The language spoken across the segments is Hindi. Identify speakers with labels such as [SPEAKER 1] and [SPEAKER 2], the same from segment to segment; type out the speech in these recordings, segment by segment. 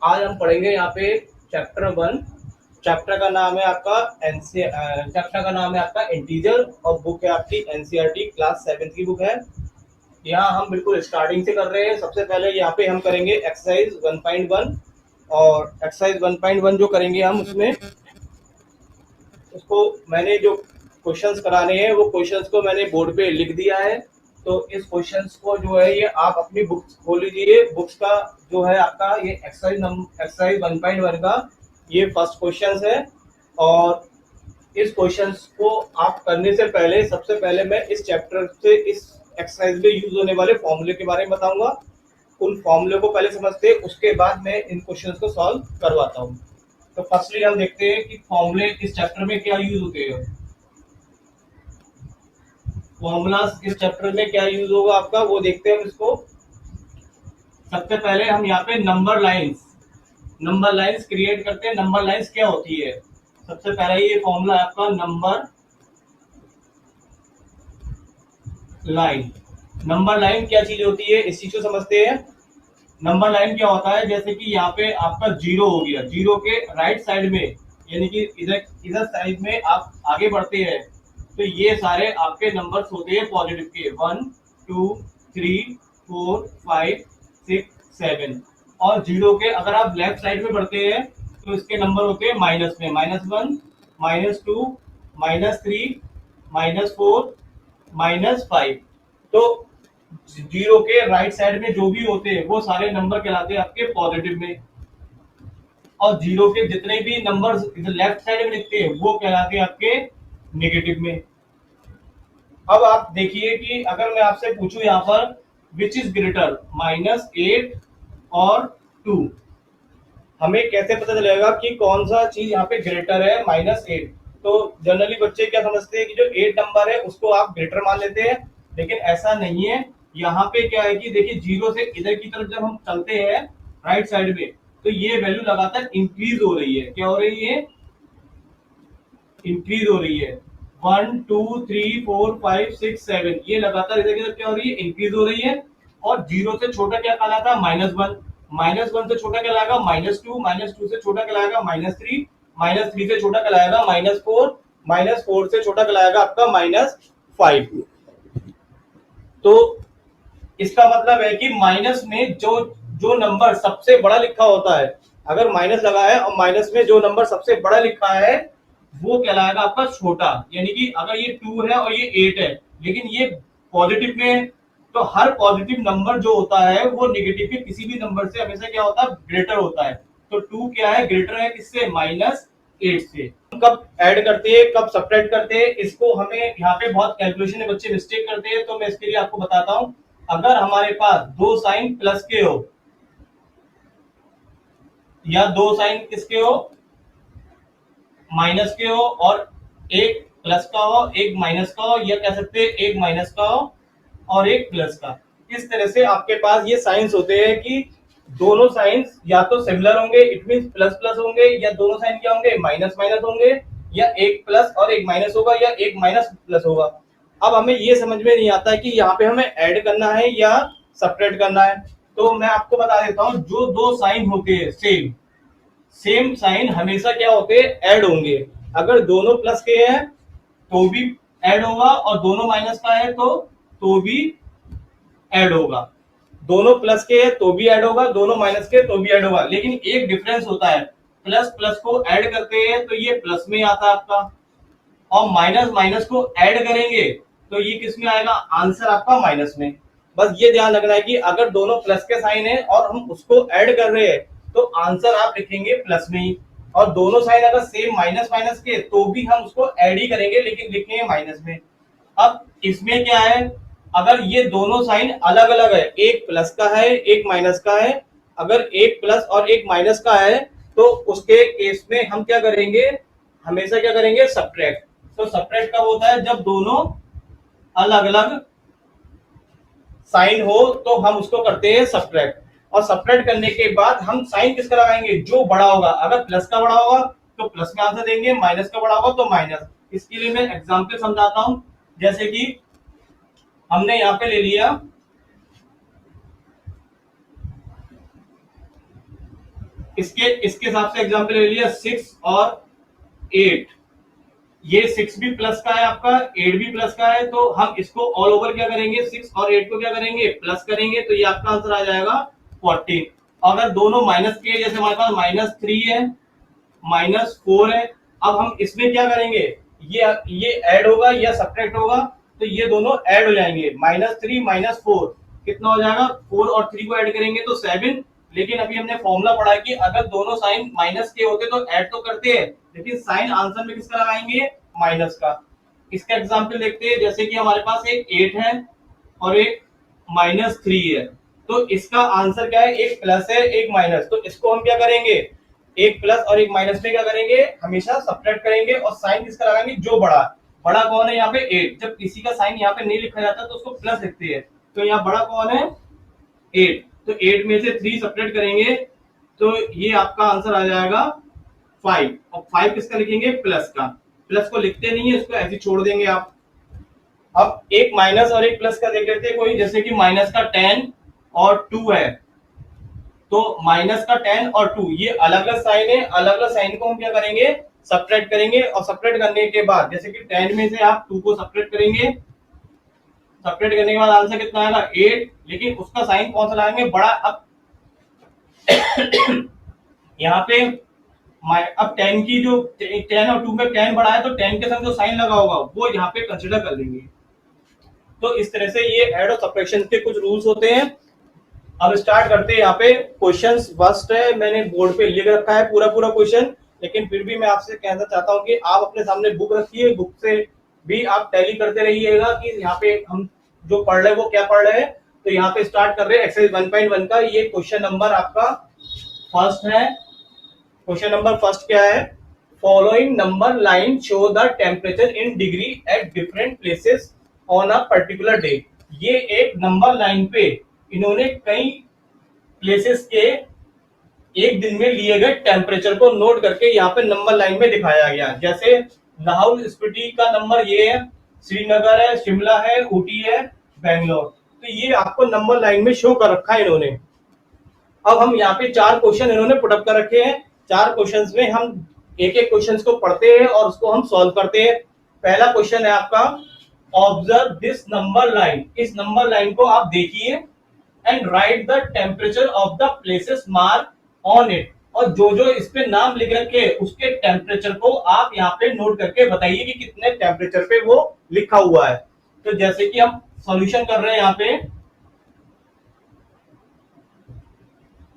[SPEAKER 1] आज हम पढ़ेंगे यहाँ पे चैप्टर 1। चैप्टर का नाम है आपका चैप्टर का नाम है आपका इंटीजर और बुक है आपकी एनसीईआरटी क्लास 7 की बुक है। यहाँ हम बिल्कुल स्टार्टिंग से कर रहे हैं। सबसे पहले यहाँ पे हम करेंगे एक्सरसाइज 1.1 और एक्सरसाइज 1.1 जो करेंगे हम उसमें उसको मैंने जो क्वेश्चंस कराने हैं वो क्वेश्चंस को मैंने बोर्ड पे लिख दिया है। तो इस क्वेश्चंस को जो है ये आप अपनी बुक्स खोल लीजिए। बुक्स का जो है आपका ये एक्सरसाइज 1.1 का ये फर्स्ट क्वेश्चंस है। और इस क्वेश्चंस को आप करने से पहले सबसे पहले मैं इस चैप्टर से इस एक्सरसाइज में यूज होने वाले फॉर्मूले के बारे में बताऊंगा। उन फॉर्मूले को पहले समझते हैं, उसके बाद मैं इन क्वेश्चंस को सॉल्व करवाता हूँ। तो फर्स्टली हम देखते हैं कि फॉर्मूले इस चैप्टर में क्या यूज होते हैं। फॉर्मूलाज इस चैप्टर में क्या यूज होगा आपका वो देखते हैं हम इसको। सबसे पहले हम यहाँ पे नंबर लाइंस क्रिएट करते हैं। नंबर लाइंस क्या होती है? सबसे पहले ये फॉर्मूला है आपका लाइन नंबर लाइन क्या चीज होती है इस चीज को समझते हैं। नंबर लाइन क्या होता है, जैसे कि यहाँ पे आपका जीरो हो गया, जीरो के राइट साइड में यानी कि इधर इधर साइड में आप आगे बढ़ते हैं तो ये सारे आपके नंबर्स होते हैं पॉजिटिव के, 1 2 3 4 5 6 7। और जीरो के अगर आप लेफ्ट साइड में बढ़ते हैं तो इसके नंबर होते हैं माइनस में, -1 -2 -3 -4 -5। तो जीरो के राइट साइड में जो भी होते हैं वो सारे नंबर कहलाते हैं आपके पॉजिटिव में, और जीरो के जितने भी नंबर इधर लेफ्ट साइड में लिखते हैं वो कहलाते हैं आपके नेगेटिव में। अब आप देखिए कि अगर मैं आपसे पूछूं यहाँ पर विच इज ग्रेटर, -8 और 2, हमें कैसे पता चलेगा कि कौन सा चीज यहाँ पे ग्रेटर है? -8। तो जनरली बच्चे क्या समझते हैं कि जो 8 नंबर है उसको आप ग्रेटर मान लेते हैं, लेकिन ऐसा नहीं है। यहाँ पे क्या है कि देखिए जीरो से इधर की तरफ जब हम चलते हैं राइट साइड में तो ये वैल्यू लगातार इंक्रीज हो रही है। क्या हो रही है? इंक्रीज हो रही है। 1 2 3 4 5 6 7 ये लगातार इधर की तरफ क्या हो रही है? इंक्रीज हो रही है। और जीरो से छोटा क्या कहलाता है? -1। -1 से छोटा कहलाएगा -2, -2 से छोटा कहलाएगा -3, -3 से छोटा कहलाएगा -4, -4 से छोटा कहलाएगा आपका -5। तो इसका मतलब है कि माइनस में जो जो नंबर सबसे बड़ा लिखा होता है, अगर माइनस लगा है और माइनस में जो नंबर सबसे बड़ा लिखा है वो कहलाएगा आपका छोटा। यानी कि अगर ये 2 है और ये 8 है लेकिन ये पॉजिटिव में, तो हर पॉजिटिव नंबर जो होता है वो नेगेटिव के किसी भी नंबर से हमेशा क्या होता है? ग्रेटर होता है। तो 2 क्या है? ग्रेटर है किससे? -8 से। कब ऐड करते हैं कब सब्ट्रैक्ट करते हैं इसको हमें यहाँ पे बहुत कैलकुलेशन में बच्चे मिस्टेक करते हैं, तो मैं इसके लिए आपको बताता हूँ। अगर हमारे पास दो साइन प्लस के हो या दो साइन किसके हो? माइनस के हो, और एक प्लस का हो एक माइनस का हो, या कह सकते हैं एक माइनस का हो और एक प्लस का। इस तरह से आपके पास ये साइंस होते हैं कि दोनों साइंस या तो सिमिलर होंगे, इट मीन प्लस प्लस होंगे, या दोनों साइन क्या होंगे? माइनस माइनस होंगे, या एक प्लस और एक माइनस होगा, या एक माइनस प्लस होगा। अब हमें ये समझ में नहीं आता है कि यहाँ पे हमें ऐड करना है या सब्ट्रैक्ट करना है। तो मैं आपको बता देता हूँ, जो दो साइन होते हैं सेम सेम साइन हमेशा क्या होते हैं? ऐड होंगे। अगर दोनों प्लस के हैं तो भी ऐड होगा, और दोनों माइनस का है तो भी ऐड होगा। दोनों प्लस के हैं तो भी ऐड होगा, दोनों माइनस के तो भी ऐड होगा। लेकिन एक डिफरेंस होता है, प्लस प्लस को ऐड करते हैं तो ये प्लस में आता है आपका, और माइनस माइनस को ऐड करेंगे तो ये किस में आएगा? आंसर आपका माइनस में। बस ये ध्यान रखना है कि अगर दोनों प्लस के साइन है और हम उसको ऐड कर रहे हैं तो आंसर आप लिखेंगे प्लस में ही, और दोनों साइन अगर सेम माइनस माइनस के तो भी हम उसको ऐड ही करेंगे लेकिन लिखेंगे माइनस में। अब इसमें क्या है, अगर ये दोनों साइन अलग अलग है, एक प्लस का है एक माइनस का है, अगर एक प्लस और एक माइनस का है तो उसके केस में हम क्या करेंगे? हमेशा क्या करेंगे? सब्ट्रैक्ट। तो सब्ट्रैक्ट कब होता है? जब दोनों अलग अलग साइन हो तो हम उसको करते हैं सब्ट्रैक्ट। और सब्ट्रैक्ट करने के बाद हम साइन किसका लगाएंगे? जो बड़ा होगा। अगर प्लस का बड़ा होगा तो प्लस में आंसर देंगे, माइनस का बड़ा होगा तो माइनस। इसके लिए मैं एग्जांपल समझाता हूं। जैसे कि हमने यहाँ पे ले लिया, इसके हिसाब से एग्जाम्पल ले लिया 6 और 8, ये 6 भी प्लस का है आपका, 8 भी प्लस का है, तो हम इसको ऑल ओवर क्या करेंगे, 6 और 8 को क्या करेंगे, प्लस करेंगे, तो ये आपका आंसर आ जाएगा 14। अगर दोनों माइनस के, जैसे हमारे पास -3 है, -4 है, अब हम इसमें क्या करेंगे, ये ऐड होगा या सब्ट्रैक्ट होगा, तो ये दोनों ऐड हो जाएंगे, -3 -4 कितना हो जाएगा, 4 और 3 को ऐड करेंगे तो 7। लेकिन अभी हमने फॉर्मूला पढ़ा कि अगर दोनों साइन माइनस के होते तो ऐड तो करते हैं, लेकिन साइन आंसर में किसका लगाएंगे, माइनस का। इसका एग्जाम्पल देखते हैं, जैसे कि हमारे पास एक 8 है और एक -3 है, तो इसका आंसर क्या है, एक प्लस है एक माइनस, तो इसको हम क्या करेंगे, एक प्लस और एक माइनस में क्या करेंगे, हमेशा सब्ट्रैक्ट करेंगे और साइन किसका लगाएंगे, जो बड़ा, बड़ा कौन है यहाँ पे 8, जब किसी का साइन यहाँ पे नहीं लिखा जाता तो उसको प्लस लिखते हैं, तो यहाँ बड़ा कौन है 8, तो 8 में से 3 सब्ट्रैक्ट करेंगे तो ये आपका आंसर आ जाएगा 5, और 5 किसका लिखेंगे, प्लस का, प्लस को लिखते नहीं है, इसको ऐसे छोड़ देंगे आप। अब एक माइनस और एक प्लस का देख लेते हैं कोई, जैसे कि माइनस का 10 और 2 है, तो माइनस का 10 और 2 ये अलग अलग साइन है, अलग अलग साइन को हम क्या करेंगे, सब्ट्रैक्ट करेंगे, और सब्ट्रैक्ट करने के बाद जैसे कि 10 में से आप 2 को सब्ट्रैक्ट करेंगे, सब्ट्रैक्ट करने के बाद आंसर कितना आएगा 8, लेकिन उसका साइन कौन सा लगाएंगे, बड़ा। अब यहाँ पे अब 10 की जो 10 और 2 में 10 बड़ा है, तो 10 के साथ जो साइन लगा होगा वो यहाँ पे कंसिडर कर लेंगे। तो इस तरह से ये ऐड और सब्ट्रैक्शन के कुछ रूल्स होते हैं। अब स्टार्ट करते हैं, यहाँ पे क्वेश्चंस फर्स्ट है, मैंने बोर्ड पे लिख रखा है पूरा पूरा क्वेश्चन, लेकिन फिर भी मैं आपसे कहना चाहता हूँ कि आप अपने सामने बुक रखिए, बुक से भी आप टैली करते रहिएगा कि यहाँ पे हम जो पढ़ रहे हैं वो क्या पढ़ रहे हैं। तो यहाँ पे स्टार्ट कर रहे हैं एक्सरसाइज 1.1 का, ये क्वेश्चन नंबर आपका फर्स्ट है। क्वेश्चन नंबर फर्स्ट क्या है, following number line show the temperature in degree at different places on a particular day. ये एक नंबर लाइन पे इन्होंने कई प्लेसेस के एक दिन में लिए गए टेम्परेचर को नोट करके यहाँ पे नंबर लाइन में दिखाया गया। जैसे लाहौल स्पीति का नंबर ये है, श्रीनगर है, शिमला है, ऊटी है, बेंगलोर, तो ये आपको नंबर लाइन में शो कर रखा है इन्होंने। अब हम यहाँ पे 4 क्वेश्चन इन्होंने पुटअप कर रखे हैं, 4 क्वेश्चंस में हम एक एक क्वेश्चन को पढ़ते हैं और उसको हम सॉल्व करते हैं। पहला क्वेश्चन है आपका, ऑब्जर्व दिस नंबर लाइन, इस नंबर लाइन को आप देखिए, and right the temperature of the places mark on it, और जो जो इस पे नाम लिख रखे उसके टेम्परेचर को आप यहाँ पे नोट करके बताइए कि कितने टेम्परेचर पे वो लिखा हुआ है। तो जैसे कि हम सॉल्यूशन कर रहे हैं यहाँ पे,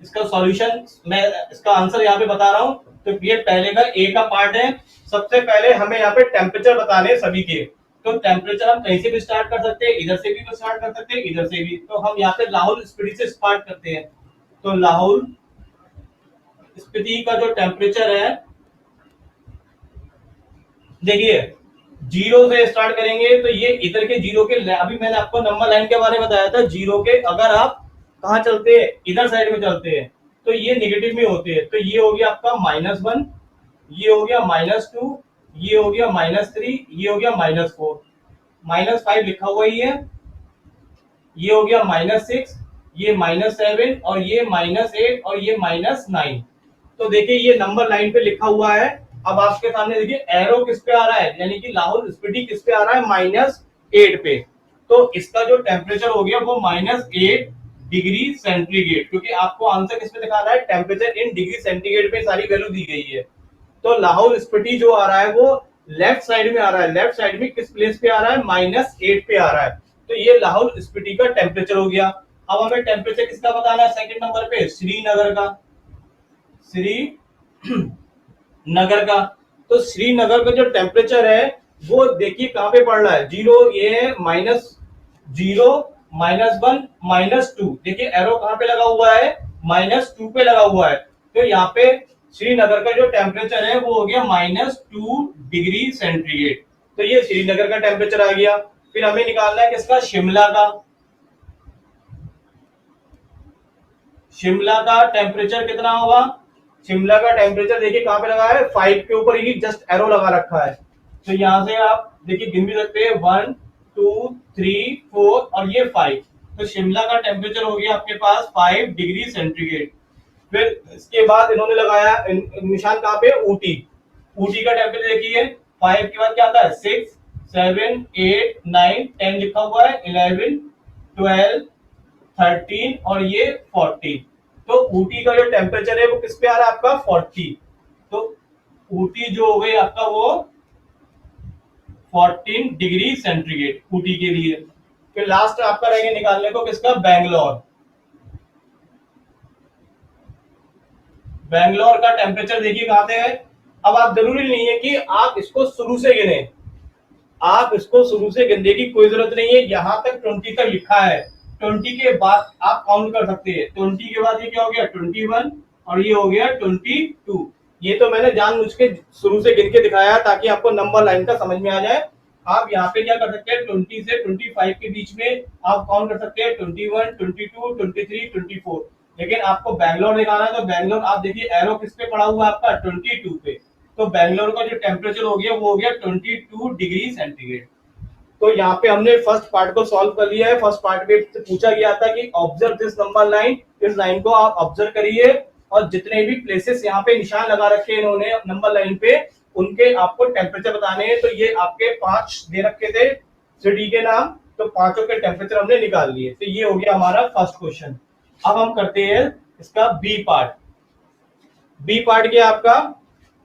[SPEAKER 1] इसका सॉल्यूशन मैं इसका आंसर यहाँ पे बता रहा हूँ। तो ये पहले का ए का पार्ट है, सबसे पहले हमें यहाँ पे टेम्परेचर बताने हैं सभी के। तो टेम्परेचर हम कहीं से भी स्टार्ट कर सकते हैं, इधर से भी स्टार्ट कर सकते हैं, इधर से भी। तो हम यहाँ पे लाहौल स्पीति से स्टार्ट करते हैं। तो लाहौल स्पीति का जो टेम्परेचर है, देखिए 0 से स्टार्ट करेंगे, तो ये इधर के 0 के, अभी मैंने आपको नंबर लाइन के बारे में बताया था, 0 के अगर आप कहाँ चलते हैं, इधर साइड में चलते हैं, तो ये नेगेटिव में होते हैं। तो ये हो गया आपका -1, ये हो गया -2, ये हो गया -3, ये हो गया -4, -5 लिखा हुआ ही है, ये हो गया -6, ये -7, और ये -8, और ये -9। तो देखिए ये नंबर लाइन पे लिखा हुआ है। अब आपके सामने देखिए एरो किस पे आ रहा है, यानी कि लाहौल स्पीति किस पे आ रहा है, -8 पे। तो इसका जो टेम्परेचर हो गया वो -8 डिग्री सेंटीग्रेड, क्योंकि आपको आंसर किस पे दिखा रहा है, टेम्परेचर इन डिग्री सेंटीग्रेड पे सारी वैल्यू दी गई है। तो लाहौल स्पीति जो आ रहा है वो लेफ्ट साइड में आ रहा है, लेफ्ट साइड में किस प्लेस पे आ रहा है, -8 पे आ रहा है। तो ये लाहौल स्पीति का टेम्परेचर हो गया। अब हमें टेम्परेचर किसका बताना है, सेकंड नंबर पे श्रीनगर का, श्रीनगर का। तो श्रीनगर का जो टेम्परेचर है वो देखिए कहाँ पे पड़ रहा है, 0, ये है -0, -1, -2। देखिए एरो कहाँ पे लगा हुआ है, -2 पे लगा हुआ है। तो यहाँ पे श्रीनगर का जो टेम्परेचर है वो हो गया -2 डिग्री सेंटीग्रेड। तो ये श्रीनगर का टेम्परेचर आ गया। फिर हमें निकालना है किसका, शिमला का। शिमला का टेम्परेचर कितना होगा, शिमला का टेम्परेचर देखिए कहाँ पे लगा है, 5 के ऊपर ही जस्ट एरो लगा रखा है। तो यहाँ से आप देखिए गिन भी सकते हैं, 1, 2, 3, 4 और ये 5। तो शिमला का टेम्परेचर हो गया आपके पास 5 डिग्री सेंटीग्रेड। फिर इसके बाद इन्होंने लगाया निशान कहाँ पे, ऊटी। ऊटी का टेम्परेचर देखिए, 5 के बाद क्या आता है, 6, 7, 8, 9, 10 लिखा हुआ है, 11, 12, 13 और ये 14। तो ऊटी का जो टेम्परेचर है वो किस पे आ रहा है आपका, 40। तो ऊटी जो हो गई आपका वो 14 डिग्री सेंटीग्रेड ऊटी के लिए। फिर लास्ट आपका रहेगा निकालने को किसका, बैंगलोर। बैंगलोर का टेम्परेचर देखिए कहां पे है। अब आप जरूरी नहीं है कि आप इसको शुरू से गिने, आप इसको शुरू से गिनने की कोई जरूरत नहीं है। यहां तक 20 तक लिखा है, 20 के बाद आप काउंट कर सकते हैं। 20 के बाद ये क्या हो गया, 21 और ये हो गया 22। ये तो मैंने जानबूझ के शुरू से गिन के दिखाया ताकि आपको नंबर लाइन का समझ में आ जाए। आप यहाँ पे क्या कर सकते हैं, 20 से 25 के बीच में आप काउंट कर सकते हैं, 21, 22, 23, 24। लेकिन आपको बैंगलोर दिखाना है तो बैंगलोर आप देखिए एरो किस पे पड़ा हुआ है आपका, 22 पे। तो बैंगलोर का जो टेम्परेचर हो गया वो हो गया 22 डिग्री सेंटीग्रेड। तो यहाँ पे हमने फर्स्ट पार्ट को सॉल्व कर लिया है। फर्स्ट पार्ट में पूछा गया था कि ऑब्जर्व दिस नंबर लाइन, इस लाइन को आप ऑब्जर्व करिए और जितने भी प्लेसेस यहाँ पे निशान लगा रखे हैं इन्होंने नंबर लाइन पे, उनके आपको टेम्परेचर बताने हैं। तो ये आपके 5 दे रखे थे सिटी के नाम, तो पांचों के टेम्परेचर हमने निकाल लिए। तो ये हो गया हमारा फर्स्ट क्वेश्चन। अब हम करते हैं इसका बी पार्ट। बी पार्ट क्या आपका,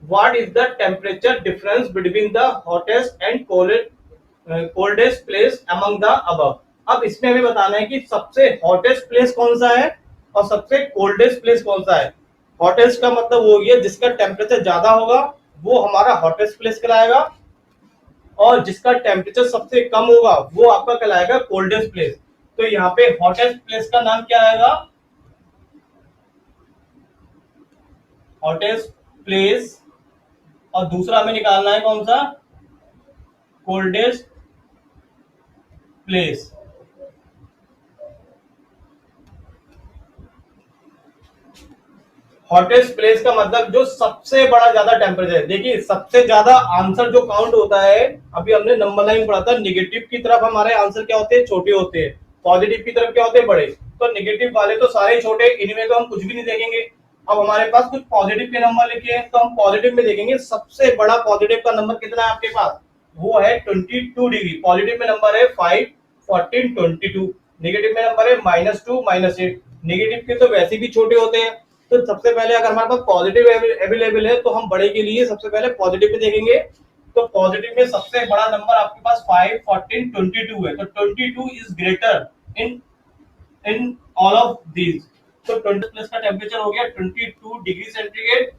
[SPEAKER 1] what is the temperature difference between the hottest and coldest place among the above. अब इसमें हमें बताना है कि सबसे हॉटेस्ट प्लेस कौन सा है और सबसे कोल्डेस्ट प्लेस कौन सा है। हॉटेस्ट का मतलब वो गया जिसका टेम्परेचर ज्यादा होगा वो हमारा हॉटेस्ट प्लेस कहलाएगा, और जिसका टेम्परेचर सबसे कम होगा वो आपका कहलाएगा कोल्डेस्ट प्लेस। तो यहाँ पे हॉटेस्ट प्लेस का नाम क्या आएगा, हॉटेस्ट प्लेस, और दूसरा हमें निकालना है कौन सा, कोल्डेस्ट प्लेस। हॉटेस्ट प्लेस का मतलब जो सबसे बड़ा ज्यादा टेम्परेचर है। देखिए सबसे ज्यादा आंसर जो काउंट होता है, अभी हमने नंबर लाइन पढ़ा था, निगेटिव की तरफ हमारे आंसर क्या होते हैं, छोटे होते हैं, पॉजिटिव की तरफ क्या होते हैं, बड़े। तो निगेटिव वाले तो सारे छोटे, इनमें तो हम कुछ भी नहीं देखेंगे। अब हमारे पास कुछ पॉजिटिव के नंबर लिखे हैं तो हम पॉजिटिव में देखेंगे सबसे बड़ा पॉजिटिव का नंबर कितना है आपके पास, वो है 22 डिग्री। पॉजिटिव में नंबर है 5, 14, 22। नेगेटिव में नंबर है -2, -8। नेगेटिव के तो वैसे भी छोटे होते हैं। तो सबसे पहले अगर हमारे पास पॉजिटिव अवेलेबल है तो हम बड़े के लिए सबसे पहले पॉजिटिव पे देखेंगे। तो पॉजिटिव में सबसे बड़ा नंबर आपके पास 5, 14, 22 है। तो 22 is greater in in all of these. तो 20 प्लस का टेम्परेचर हो गया 22 डिग्री सेंटीग्रेड,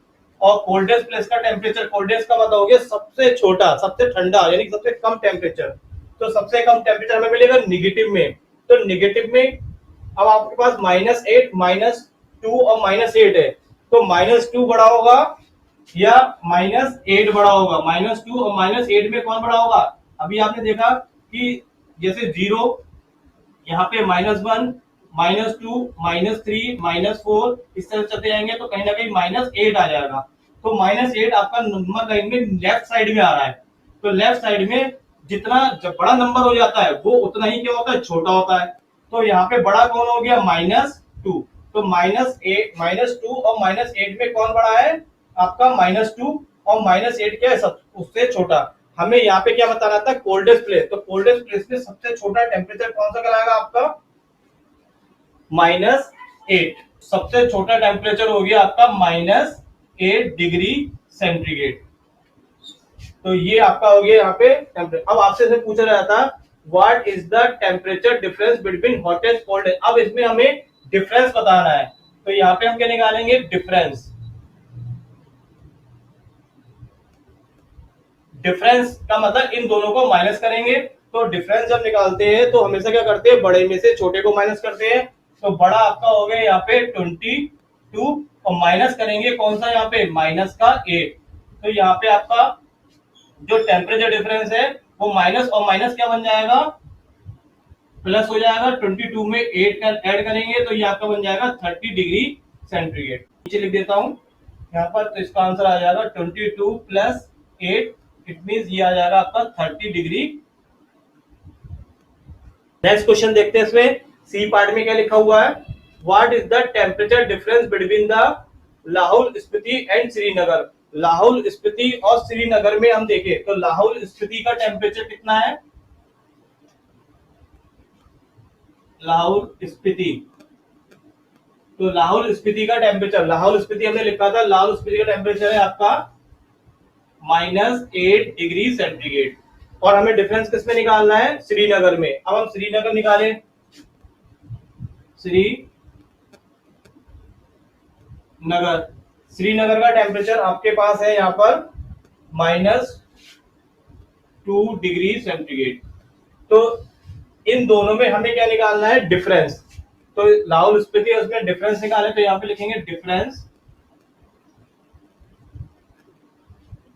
[SPEAKER 1] और कोल्डेस्ट प्लेस का टेम्परेचर, कोल्डेस्ट का मतलब हो गया सबसे छोटा, सबसे ठंडा, यानी सबसे कम टेम्परेचर। तो सबसे कम टेम्परेचर हमें मिलेगा निगेटिव में। तो निगेटिव में अब आपके पास -8, -2 और -8 है। तो -2 बड़ा होगा या -8 बड़ा होगा, -2 और -8 में कौन बड़ा होगा। अभी आपने देखा कि जैसे 0, यहाँ पे -1, -2, -3, -4 इस तरह चलते जाएंगे तो कहीं ना कहीं -8 आ जाएगा। तो -8 आपका नंबर लाइन में लेफ्ट साइड में आ रहा है। तो लेफ्ट साइड में जितना जब बड़ा नंबर हो जाता है वो उतना ही क्या होता है, छोटा होता है। तो यहाँ पे बड़ा कौन हो गया, -2। तो -2 और -8 में कौन बड़ा है आपका, -2, और -8 क्या है, सब उससे छोटा। हमें यहाँ पे क्या बताना था, कोल्डेस्ट प्लेस। तो कोल्डेस्ट प्लेस में सबसे छोटा टेम्परेचर कौन सा कहलाएगा आपका, -8। सबसे छोटा टेम्परेचर हो गया आपका -8 डिग्री सेंटीग्रेड। तो ये आपका हो गया यहाँ पे टेम्परेचर। अब आपसे से पूछा रहा था what is the temperature difference between hottest coldest. अब इसमें हमें डिफरेंस बताना है। तो यहाँ पे हम क्या निकालेंगे, डिफरेंस। डिफरेंस का मतलब इन दोनों को माइनस करेंगे। तो डिफरेंस जब निकालते हैं तो हमेशा क्या करते हैं, बड़े में से छोटे को माइनस करते हैं। तो बड़ा आपका हो गया यहाँ पे 22, और माइनस करेंगे कौन सा, यहाँ पे माइनस का 8। तो यहाँ पे आपका जो टेम्परेचर डिफरेंस है वो माइनस और माइनस क्या बन जाएगा, प्लस हो जाएगा। 22 में 8 का ऐड करेंगे तो ये आपका बन जाएगा 30 डिग्री सेंटीग्रेड। नीचे लिख देता हूँ यहाँ पर, तो इसका आंसर आ जाएगा 22 + 8, इट मीन ये आ जाएगा आपका 30 डिग्री। नेक्स्ट क्वेश्चन देखते हैं, इसमें सी पार्ट में क्या लिखा हुआ है। What is the temperature difference between the Lahaul Spiti and Srinagar. Lahaul Spiti और श्रीनगर में हम देखें तो लाहौल स्पीति का टेम्परेचर कितना है, लाहौल स्पीति, तो लाहौल स्पीति का टेम्परेचर, लाहौल स्पीति हमने लिखा था, लाहौल स्पीति का टेम्परेचर है आपका -8 डिग्री सेंटीग्रेड। और हमें डिफरेंस किसमें निकालना है, श्रीनगर में। अब हम श्रीनगर निकालें, श्रीनगर का टेम्परेचर आपके पास है यहाँ पर -2 डिग्री सेंटीग्रेड। तो इन दोनों में हमें क्या निकालना है, डिफरेंस। तो लाहौल स्पीति उसमें डिफरेंस निकाले तो यहाँ पे लिखेंगे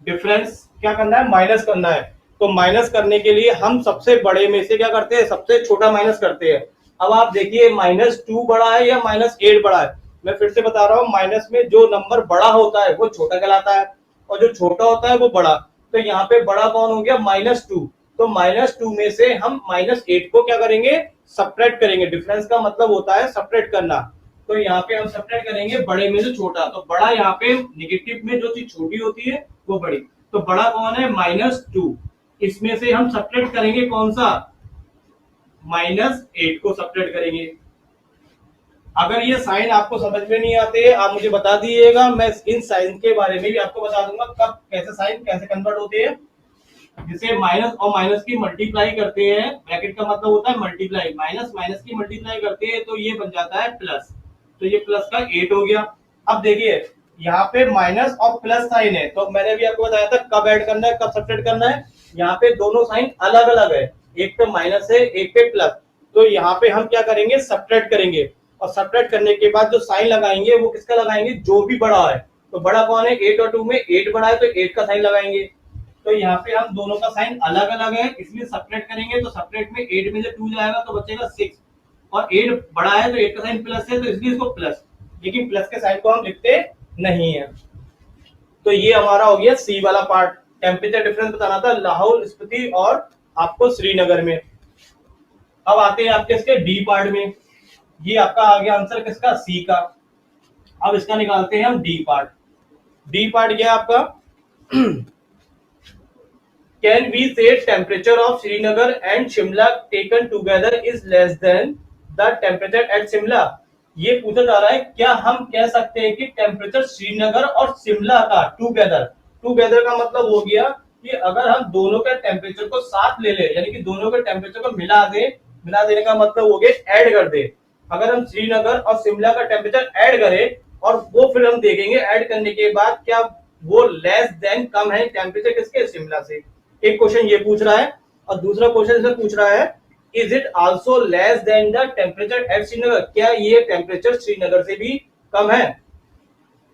[SPEAKER 1] डिफरेंस क्या करना है, माइनस करना है। तो माइनस करने के लिए हम सबसे बड़े में से क्या करते हैं, सबसे छोटा माइनस करते हैं। अब आप देखिए -2 बड़ा है या -8 बड़ा है। मैं फिर से बता रहा हूँ, माइनस में जो नंबर बड़ा होता है वो छोटा कहलाता है और जो छोटा होता है वो बड़ा। तो यहाँ पे बड़ा कौन हो गया, -2। तो -2 में से हम -8 को क्या करेंगे, सब्ट्रैक्ट करेंगे। डिफरेंस का मतलब होता है सब्ट्रैक्ट करना। तो यहाँ पे हम सब्ट्रैक्ट करेंगे बड़े में से छोटा। तो बड़ा यहाँ पे निगेटिव में जो चीज छोटी होती है वो बड़ी। तो बड़ा कौन है, -2। इसमें से हम सब्ट्रैक्ट करेंगे कौन सा, -8 को सब्ट्रैक्ट करेंगे। अगर ये साइन आपको समझ में नहीं आते आप मुझे बता दीजिएगा, मैं इन साइन के बारे में भी आपको बता दूंगा कब कैसे साइन कैसे कन्वर्ट होते हैं। जिसे माइनस और माइनस की मल्टीप्लाई करते हैं, ब्रैकेट का मतलब होता है मल्टीप्लाई, माइनस माइनस की मल्टीप्लाई करते हैं तो ये बन जाता है प्लस। तो ये प्लस का 8 हो गया। अब देखिए यहाँ पे माइनस और प्लस साइन है, तो मैंने भी आपको बताया था कब ऐड करना है कब सब्ट्रैक्ट करना है। यहाँ पे दोनों साइन अलग अलग है, एक पे माइनस है एक पे प्लस। तो यहाँ पे हम क्या करेंगे, सब्ट्रैक्ट करेंगे और सब्ट्रैक्ट करने के बाद जो साइन लगाएंगे वो किसका लगाएंगे, जो भी बड़ा है। तो बड़ा कौन है, 8 और 2 में 8 बड़ा है तो 8 का साइन लगाएंगे। तो यहाँ पे हम दोनों का साइन अलग अलग है इसलिए सब्ट्रैक्ट करेंगे। तो सब्ट्रैक्ट में 8 में से 2 जाएगा तो बचेगा 6 और 8 बड़ा है तो 8 का साइन प्लस है तो इसलिए इसको प्लस, लेकिन प्लस के साइन को हम लिखते नहीं है। तो ये हमारा हो गया सी वाला पार्ट, टेम्परेचर डिफरेंस बताना था लाहौल स्पीति और आपको श्रीनगर में। अब आते हैं आपके इसके डी पार्ट में। ये आपका आ गया आंसर किसका, सी का। अब इसका निकालते हैं हम डी पार्ट। डी पार्ट क्या है आपका, कैन वी से temperature of Srinagar and Shimla taken together is less than the temperature eight Shimla. ये पूछा जा रहा है क्या हम कह सकते हैं कि टेम्परेचर श्रीनगर और शिमला का टुगेदर, टुगेदर का मतलब हो गया कि अगर हम दोनों के टेम्परेचर को साथ ले ले, यानी कि दोनों के टेम्परेचर को मिला दे, मिला देने का मतलब हो गया ऐड कर दे। अगर हम श्रीनगर और शिमला का टेम्परेचर ऐड करें और वो फिर हम देखेंगे ऐड करने के बाद क्या वो लेस देन कम है टेम्परेचर किसके, शिमला से। एक क्वेश्चन ये पूछ रहा है और दूसरा क्वेश्चन इसमें पूछ रहा है is it also less than the temperature at Srinagar, क्या ये टेम्परेचर श्रीनगर से भी कम है।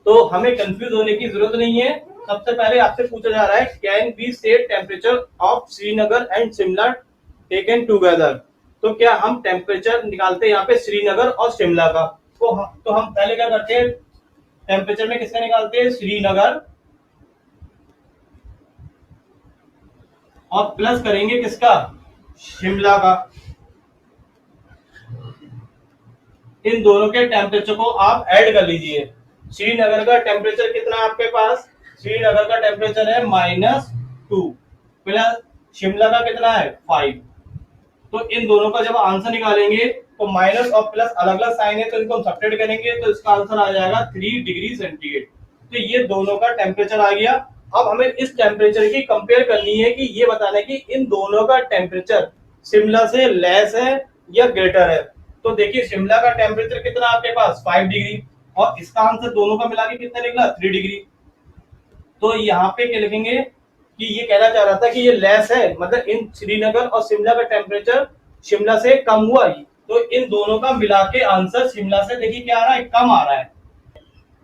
[SPEAKER 1] तो हमें कंफ्यूज होने की जरूरत नहीं है। सबसे पहले आपसे पूछा जा रहा है कैन वी से temperature of Srinagar and Shimla taken together. तो क्या हम टेम्परेचर निकालते हैं यहाँ पे श्रीनगर और शिमला का। तो हम पहले क्या करते हैं, टेम्परेचर में किसका निकालते हैं, श्रीनगर, और प्लस करेंगे किसका, शिमला का। इन दोनों के टेम्परेचर को आप ऐड कर लीजिए। श्रीनगर का टेम्परेचर कितना है आपके पास, श्रीनगर का टेम्परेचर है -2 प्लस शिमला का कितना है 5। तो इन दोनों का जब आंसर निकालेंगे तो माइनस और प्लस अलग अलग साइन है तो इनको हम सब्ट्रैक्ट करेंगे तो इसका आंसर आ जाएगा 3 डिग्री सेंटीग्रेड। तो ये दोनों का टेम्परेचर आ गया। अब हमें इस टेम्परेचर की कंपेयर करनी है कि ये बताना है कि इन दोनों का टेम्परेचर शिमला से लेस है या ग्रेटर है। तो देखिए शिमला का टेम्परेचर कितना आपके पास 5 डिग्री और इसका आंसर दोनों का मिला के कितना निकला 3 डिग्री। तो यहाँ पे क्या लिखेंगे कि ये कहना चाह रहा था कि ये लेस है, मतलब इन श्रीनगर और शिमला का टेम्परेचर शिमला से कम हुआ। तो इन दोनों का मिला के आंसर शिमला से देखिए क्या आ रहा है, कम आ रहा है।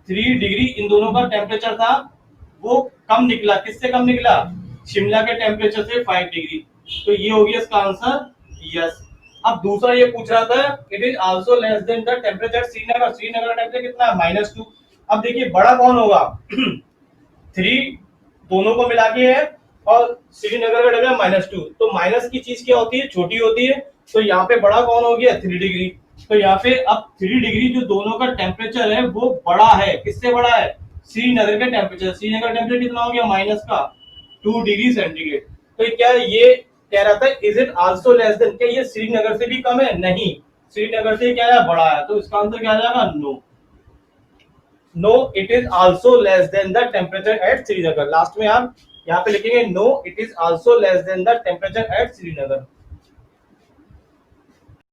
[SPEAKER 1] 3 डिग्री इन दोनों का टेम्परेचर था वो कम निकला, किससे कम निकला, शिमला के टेम्परेचर से 5 डिग्री। तो ये हो गया इसका आंसर यस। अब दूसरा ये पूछ रहा था it is also less than the temperature Srinagar, Srinagar का टेम्परेचर कितना है -2। अब देखिए बड़ा कौन होगा 3 दोनों को मिला के है और श्रीनगर का टेम्परेचर -2। तो माइनस की चीज क्या होती है, छोटी होती है। तो यहाँ पे बड़ा कौन हो गया 3 डिग्री। तो यहाँ पे अब 3 डिग्री जो दोनों का टेम्परेचर है वो बड़ा है, किससे बड़ा है? श्रीनगर के टेम्परेचर। श्रीनगर का टेम्परेचर कितना हो गया? माइनस का 2 डिग्री सेंटीग्रेड। तो क्या ये कह रहा था is it also less then, क्या ये श्रीनगर से भी कम है? नहीं, श्रीनगर से क्या है? बड़ा है। तो इसका आंसर क्या आ जाएगा? No. No it is also less than the temperature at Srinagar. Last में आप यहाँ पे लिखेंगे no it is also less than the temperature at Srinagar.